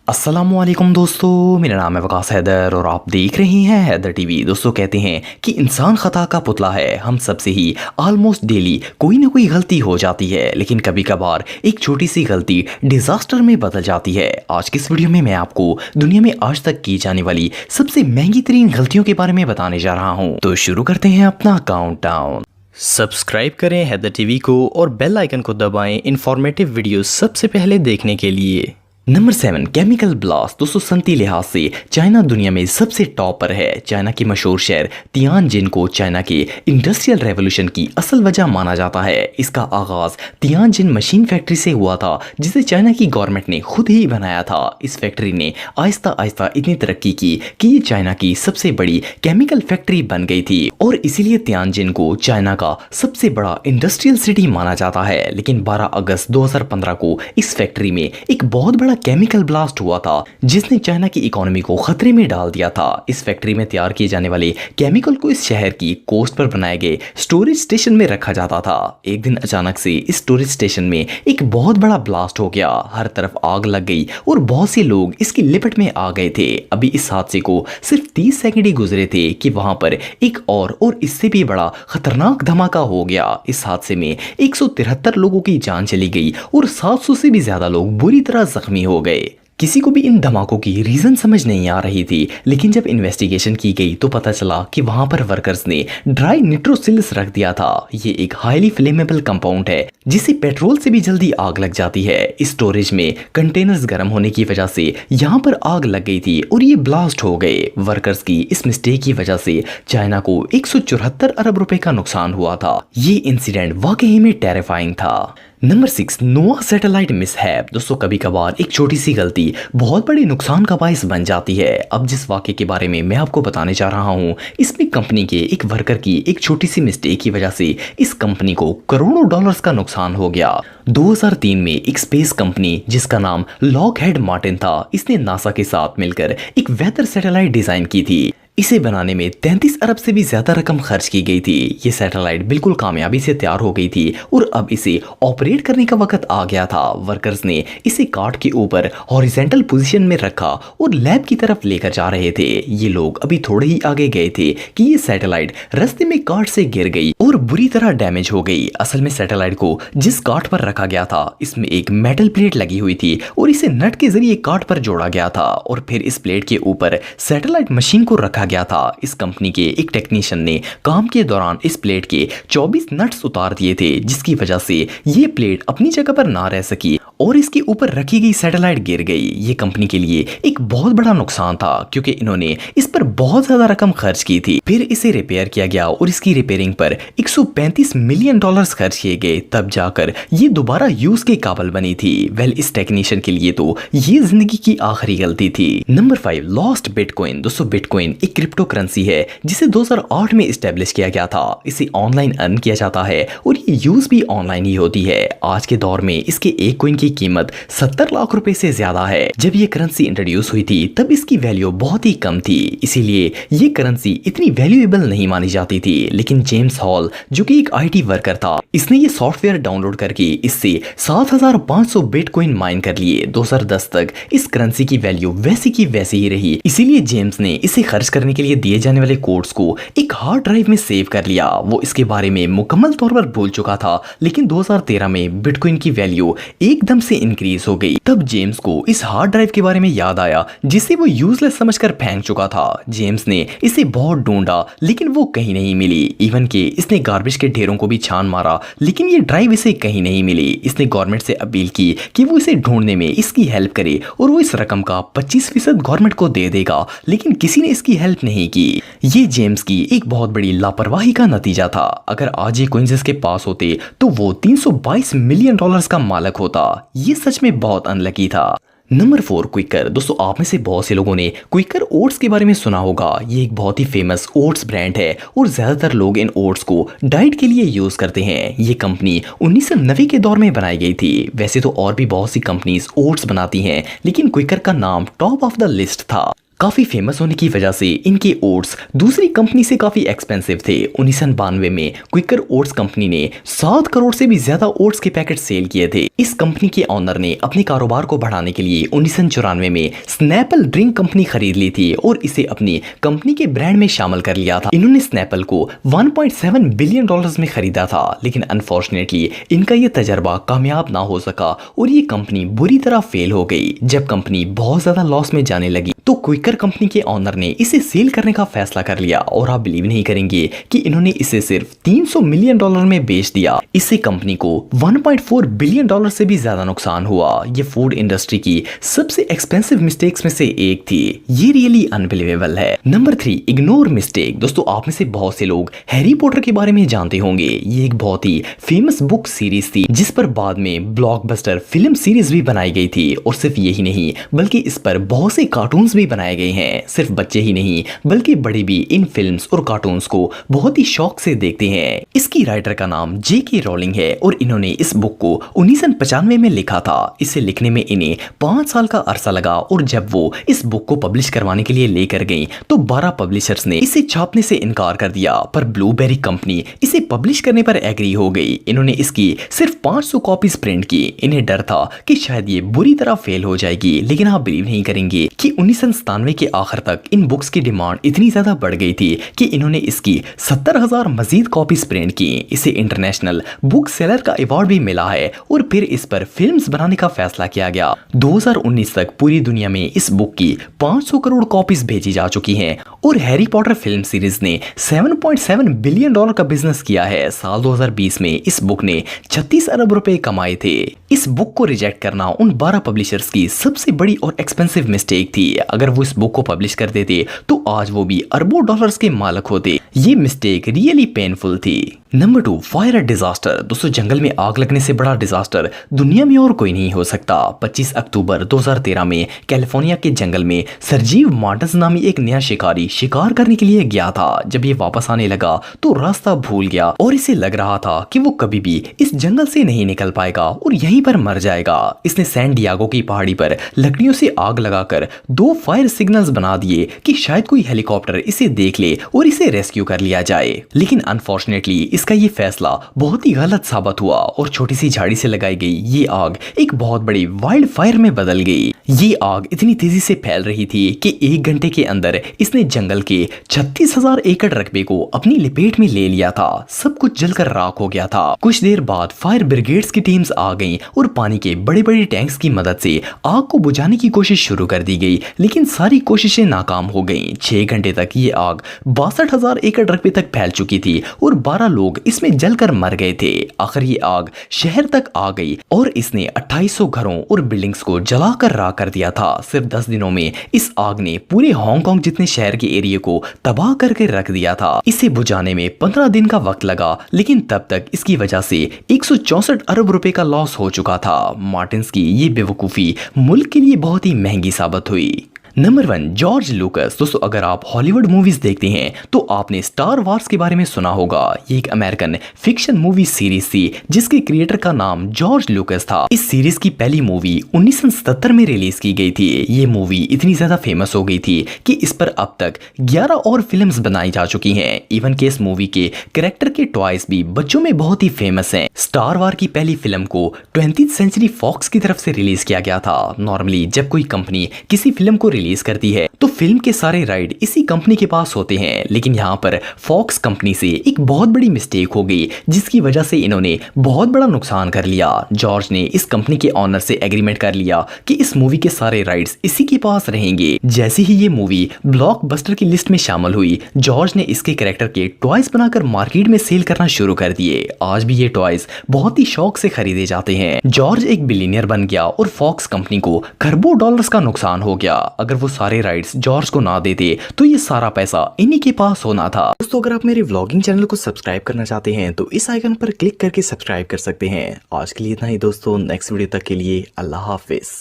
अस्सलामुअलैकुम दोस्तों, मेरा नाम है वकास हैदर और आप देख रहे हैं हैदर टीवी। दोस्तों, कहते हैं कि इंसान खता का पुतला है। हम सबसे ही ऑलमोस्ट डेली कोई ना कोई गलती हो जाती है, लेकिन कभी कभार एक छोटी सी गलती डिजास्टर में बदल जाती है। आज की इस वीडियो में मैं आपको दुनिया में आज तक की जाने वाली सबसे महंगी तरीन गलतियों के बारे में बताने जा रहा हूँ। तो शुरू करते हैं अपना काउंटडाउन। सब्सक्राइब करें हैदर टीवी को और बेल आइकन को दबाएं इंफॉर्मेटिव वीडियो सबसे पहले देखने के लिए। Number 7, chemical blast. दोस्तों, सनती लिहाज से चाइना दुनिया में सबसे टॉप पर है। चाइना की मशहूर शहर तियानजिन को चाइना के इंडस्ट्रियल रेवोल्यूशन की असल वजह माना जाता है। इसका आगाज तियानजिन मशीन फैक्ट्री से हुआ था, जिसे चाइना की गवर्नमेंट ने खुद ही बनाया था। इस फैक्ट्री ने आहिस्ता आहिस्ता इतनी तरक्की की कि ये चाइना की सबसे बड़ी केमिकल फैक्ट्री बन गई थी और इसीलिए तियानजिन को चाइना का सबसे बड़ा इंडस्ट्रियल सिटी माना जाता है। लेकिन 12 अगस्त 2015 को इस फैक्ट्री में एक बहुत बड़ा केमिकल ब्लास्ट हुआ था, जिसने चाइना की इकोनॉमी को खतरे में डाल दिया था। इस फैक्ट्री में तैयार किए जाने वाले केमिकल को इस शहर की कोस्ट पर बनाए गए स्टोरेज स्टेशन में रखा जाता था। एक दिन अचानक से इस स्टोरेज स्टेशन में एक बहुत बड़ा ब्लास्ट हो गया। हर तरफ आग लग गई और बहुत से लोग इसकी लिपट में आ गए थे। अभी इस हादसे को सिर्फ 30 सेकंड ही गुजरे थे कि वहां पर एक और इससे भी बड़ा खतरनाक धमाका हो गया। इस हादसे में 173 लोगों की जान चली गई और 700 से भी ज्यादा लोग बुरी तरह जख्मी हो गए। किसी को भी इन धमाकों की रीजन समझ नहीं आ रही थी, लेकिन जब इन्वेस्टिगेशन की गई तो पता चला कि वहां पर वर्कर्स ने ड्राई निट्रोसिल्स रख दिया था। ये एक हाईली फ्लेमेबल कंपाउंड है, जिसे पेट्रोल से भी जल्दी आग लग जाती है। इस स्टोरेज में कंटेनर्स गर्म होने की वजह से यहाँ पर आग लग गई थी और ये ब्लास्ट हो गए। वर्कर्स की इस मिस्टेक की वजह से चाइना को 174 अरब रुपए का नुकसान हुआ था। ये इंसिडेंट वाकई में टेरिफाइंग था। नंबर 6, नोआ सैटेलाइट मिसहैप। दोस्तों, कभी कभार एक छोटी सी गलती बहुत बड़े नुकसान का बायस बन जाती है। अब जिस वाक़े के बारे में मैं आपको बताने जा रहा हूँ, इसमें कंपनी के एक वर्कर की एक छोटी सी मिस्टेक की वजह से इस कंपनी को करोड़ों डॉलर्स का नुकसान हो गया। 2003 में एक स्पेस कंपनी जिसका नाम लॉकहेड मार्टिन था, इसने नासा के साथ मिलकर एक वेदर सैटेलाइट डिजाइन की थी। इसे बनाने में 33 अरब से भी ज्यादा रकम खर्च की गई थी। ये सैटेलाइट बिल्कुल कामयाबी से तैयार हो गई थी और अब इसे ऑपरेट करने का वक्त आ गया था। वर्कर्स ने इसे कार्ट के ऊपर हॉरिजॉन्टल पोजीशन में रखा और लैब की तरफ लेकर जा रहे थे। ये लोग अभी थोड़े ही आगे गए थे कि ये सैटेलाइट रास्ते में कार्ट से गिर गई और बुरी तरह डैमेज हो गई। असल में सैटेलाइट को जिस कार्ट पर रखा गया था, इसमें एक मेटल प्लेट लगी हुई थी और इसे नट के जरिए कार्ट पर जोड़ा गया था और फिर इस प्लेट के ऊपर सैटेलाइट मशीन को रखा गया था। इस कंपनी के एक टेक्नीशियन ने काम के दौरान इस प्लेट के 24 नट्स उतार दिए थे, जिसकी वजह से ये प्लेट अपनी जगह पर ना रह सकी और इसके ऊपर रखी गई सैटेलाइट गिर गई। ये कंपनी के लिए एक बहुत बड़ा नुकसान था, क्योंकि इन्होंने इस पर बहुत ज्यादा रकम खर्च की थी। फिर इसे रिपेयर किया गया और इसकी रिपेयरिंग पर 135 मिलियन डॉलर्स खर्च किए गए, तब जाकर ये दोबारा यूज के काबिल बनी थी। वेल, इस टेक्नीशियन के लिए तो ये जिंदगी की आखिरी गलती थी। Number 5, lost bitcoin. दोस्तों, बिटकॉइन एक क्रिप्टो करेंसी है जिसे 2008 में इस्टेब्लिश किया गया था। इसे ऑनलाइन अर्न किया जाता है और ये यूज भी ऑनलाइन ही होती है। आज के दौर में इसके एक कॉइन की कीमत 70 लाख रुपए से ज्यादा है। जब ये करेंसी इंट्रोड्यूस हुई थी तब इसकी वैल्यू बहुत ही कम थी, इसीलिए ये करेंसी इतनी वैल्यूएबल नहीं मानी जाती थी। लेकिन जेम्स हॉल, जो कि एक IT वर्कर था, इसने ये सॉफ्टवेयर डाउनलोड करके इससे 7500 बिटकॉइन माइन कर लिए। 2010 तक इस करेंसी की वैल्यू वैसी की वैसी ही रही। इसीलिए जेम्स ने इसे खर्च करने के लिए दिए जाने वाले कोड्स को एक हार्ड ड्राइव में सेव कर लिया। वो इसके बारे में मुकम्मल तौर पर भूल चुका था, लेकिन 2013 में बिटकॉइन की वैल्यू एकदम से इंक्रीज हो गई। तब जेम्स को इस हार्ड ड्राइव के बारे में याद आया, जिसे वो यूजलेस समझकर फेंक चुका था। जेम्स ने इसे बहुत ढूंढा, लेकिन वो कहीं नहीं मिली। इवन कि इसने गार्बेज के ढेरों को भी छान मारा, लेकिन ये ड्राइव इसे कहीं नहीं मिली। इसने गवर्नमेंट से अपील की कि वो इसे ढूंढने में इसकी हेल्प करे और वो इस रकम का 25% गवर्नमेंट को दे देगा, लेकिन किसी ने इसकी हेल्प नहीं की। ये जेम्स की एक बहुत बड़ी लापरवाही का नतीजा था। अगर आज ये कॉइन्स इसके पास होते तो वो 322 मिलियन डॉलर्स का मालिक होता। ये सच में बहुत अनलकी था। Number 4, Quikr. दोस्तों, आप में से बहुत से लोगों ने क्विकर ओट्स के बारे में सुना होगा। ये एक बहुत ही फेमस ओट्स ब्रांड है और ज्यादातर लोग इन ओट्स को डाइट के लिए यूज करते हैं। ये कंपनी 1990 के दौर में बनाई गई थी। वैसे तो और भी बहुत सी कंपनीज ओट्स बनाती हैं, लेकिन क्विकर का नाम टॉप ऑफ द लिस्ट था। काफी फेमस होने की वजह से इनके ओट्स दूसरी कंपनी से काफी एक्सपेंसिव थे। 1992 में क्विकर ओट्स कंपनी ने 7 करोड़ से भी ज्यादा ओट्स के पैकेट सेल किए थे। इस कंपनी के ऑनर ने अपने कारोबार को बढ़ाने के लिए 1994 में स्नैपल ड्रिंक कंपनी खरीद ली थी और इसे अपनी कंपनी के ब्रांड में शामिल कर लिया था। इन्होंने स्नैपल को 1.7 बिलियन डॉलर्स में खरीदा था, लेकिन अनफॉर्चुनेटली इनका यह तजर्बा कामयाब ना हो सका और ये कंपनी बुरी तरह फेल हो गई। जब कंपनी बहुत ज्यादा लॉस में जाने लगी तो क्विकर कंपनी के ऑनर ने इसे सेल करने का फैसला कर लिया और आप बिलीव नहीं करेंगे कि इन्होंने इसे सिर्फ 300 मिलियन डॉलर में बेच दिया। इससे कंपनी को 1.4 बिलियन डॉलर से भी ज्यादा नुकसान हुआ। ये फूड इंडस्ट्री की सबसे एक्सपेंसिव मिस्टेक्स में से एक थी। ये रियली अनबिलीवेबल है। Number 3, ignore mistake. दोस्तों, आप में से बहुत से लोग हैरी पॉटर के बारे में जानते होंगे। ये एक बहुत ही फेमस बुक सीरीज थी जिस पर बाद में ब्लॉकबस्टर फिल्म सीरीज भी बनाई गई थी। और सिर्फ यही नहीं बल्कि इस पर बहुत से कार्टून्स भी बनाए गए हैं। सिर्फ बच्चे ही नहीं बल्कि बड़े भी इन फिल्म्स और कार्टून्स को बहुत ही शौक से देखते हैं। इसकी राइटर का नाम J.K. रोलिंग है और इन्होंने इस बुक को 1995 में लिखा था। इसे लिखने में इन्हें 5 साल का अरसा लगा और जब वो इस बुक को पब्लिश करवाने के लिए लेकर गई तो 12 पब्लिशर्स ने इसे छापने से इनकार कर दिया, पर ब्लूबेरी कंपनी इसे पब्लिश करने पर एग्री हो गई। इन्होंने इसकी सिर्फ 500 कॉपीज प्रिंट की। इन्हें डर था कि शायद ये बुरी तरह फेल हो जाएगी, लेकिन आप बिलीव नहीं करेंगे कि 1997 के आखिर तक इन बुक्स की डिमांड इतनी ज्यादा बढ़ गई थी कि इन्होंने इसकी 70,000 मजीद कॉपीज प्रिंट की। इसे इंटरनेशनल बुक सेलर का अवार्ड भी मिला है और फिर इस पर फिल्म्स बनाने का फैसला किया गया। 2019 तक पूरी दुनिया में इस बुक की 500 करोड़ कॉपीज भेजी जा चुकी हैं और हैरी पॉटर फिल्म सीरीज ने 7.7 बिलियन डॉलर का बिजनेस किया है। साल 2020 में इस बुक ने 36 अरब रुपए कमाए थे। इस बुक को रिजेक्ट करना उन 12 पब्लिशर्स की सबसे बड़ी और एक्सपेंसिव मिस्टेक थी। अगर वो इस बुक को पब्लिश कर देते तो आज वो भी अरबों डॉलर्स के मालिक होते। ये मिस्टेक रियली पेनफुल थी। Number 2, fire disaster. दोस्तों, जंगल में आग लगने से बड़ा डिजास्टर दुनिया में और कोई नहीं हो सकता। 25 अक्टूबर 2013 में कैलिफोर्निया के जंगल में सरजीव मार्टन्स नामी एक नया शिकारी शिकार करने के लिए गया था। जब ये वापस आने लगा तो रास्ता भूल गया और इसे लग रहा था कि वो कभी भी इस जंगल से नहीं निकल पाएगा और यहीं पर मर जाएगा। इसने सैन डियागो की पहाड़ी पर लकड़ियों से आग लगाकर 2 फायर सिग्नल्स बना दिए कि शायद कोई हेलीकॉप्टर इसे देख ले और इसे रेस्क्यू कर लिया जाए, लेकिन अनफॉर्चुनेटली इसका ये फैसला बहुत ही गलत साबित हुआ और छोटी सी झाड़ी से लगाई गई ये आग एक बहुत बड़ी वाइल्ड फायर में बदल गई। ये आग इतनी तेजी से फैल रही थी कि 1 घंटे के अंदर इसने जंगल के 36,000 एकड़ रकबे को अपनी लपेट में ले लिया था। सब कुछ जलकर राख हो गया था। कुछ देर बाद फायर ब्रिगेड्स की टीम्स आ गईं और पानी के बड़े बड़े टैंक्स की मदद से आग को बुझाने की कोशिश शुरू कर दी गई, लेकिन सारी कोशिशें नाकाम हो गईं। 6 घंटे तक ये आग 62,000 एकड़ रकबे तक फैल चुकी थी और 12 लोग इसमें जलकर मर गए थे। आखिर ये आग शहर तक आ गई और इसने 2800 घरों और बिल्डिंग्स को जलाकर राख कर दिया था। सिर्फ 10 दिनों में इस आग ने पूरे हांगकांग जितने शहर के एरिया को तबाह करके रख दिया था। इसे बुझाने में 15 दिन का वक्त लगा, लेकिन तब तक इसकी वजह से 164 अरब रुपए का लॉस हो चुका था। मार्टिन्स की ये बेवकूफी मुल्क के लिए बहुत ही महंगी साबित हुई। Number 1, George Lucas. दोस्तों, अगर आप हॉलीवुड मूवीज देखते हैं तो आपने स्टार वार्स के बारे में सुना होगा। ये एक अमेरिकन फिक्शन मूवी सीरीज थी जिसके क्रिएटर का नाम जॉर्ज लुकस था। इस सीरीज की पहली मूवी 1977 में रिलीज की गई थी। ये मूवी इतनी ज्यादा फेमस हो गई थी कि इस पर अब तक 11 और फिल्म्स बनाई जा चुकी हैं। इवन के इस मूवी के कैरेक्टर के टॉयज भी बच्चों में बहुत ही फेमस हैं। स्टार वार की पहली फिल्म को 20th सेंचुरी फॉक्स की तरफ से रिलीज किया गया था। नॉर्मली जब कोई कंपनी किसी फिल्म को रिलीज करती है तो फिल्म के सारे राइट इसी कंपनी के पास होते हैं, लेकिन यहाँ पर फॉक्स कंपनी से एक बहुत बड़ी मिस्टेक हो गई जिसकी वजह से इन्होंने बहुत बड़ा नुकसान कर लिया। जॉर्ज ने इस कंपनी के ऑनर से एग्रीमेंट कर लिया कि इस मूवी के सारे राइट्स इसी के पास रहेंगे। जैसे ही ये मूवी ब्लॉकबस्टर की लिस्ट में शामिल हुई, जॉर्ज ने इसके कैरेक्टर के टॉयज बनाकर मार्केट में सेल करना शुरू कर दिए। आज भी ये टॉयज बहुत ही शौक से खरीदे जाते हैं। जॉर्ज एक बिलियनियर बन गया और फॉक्स कंपनी को खरबों डॉलर्स का नुकसान हो गया। अगर वो सारे राइट्स जॉर्ज को ना देते तो ये सारा पैसा इन्हीं के पास होना था। दोस्तों, अगर आप मेरे व्लॉगिंग चैनल को सब्सक्राइब करना चाहते हैं तो इस आइकन पर क्लिक करके सब्सक्राइब कर सकते हैं। आज के लिए इतना ही दोस्तों, नेक्स्ट वीडियो तक के लिए अल्लाह हाफिज।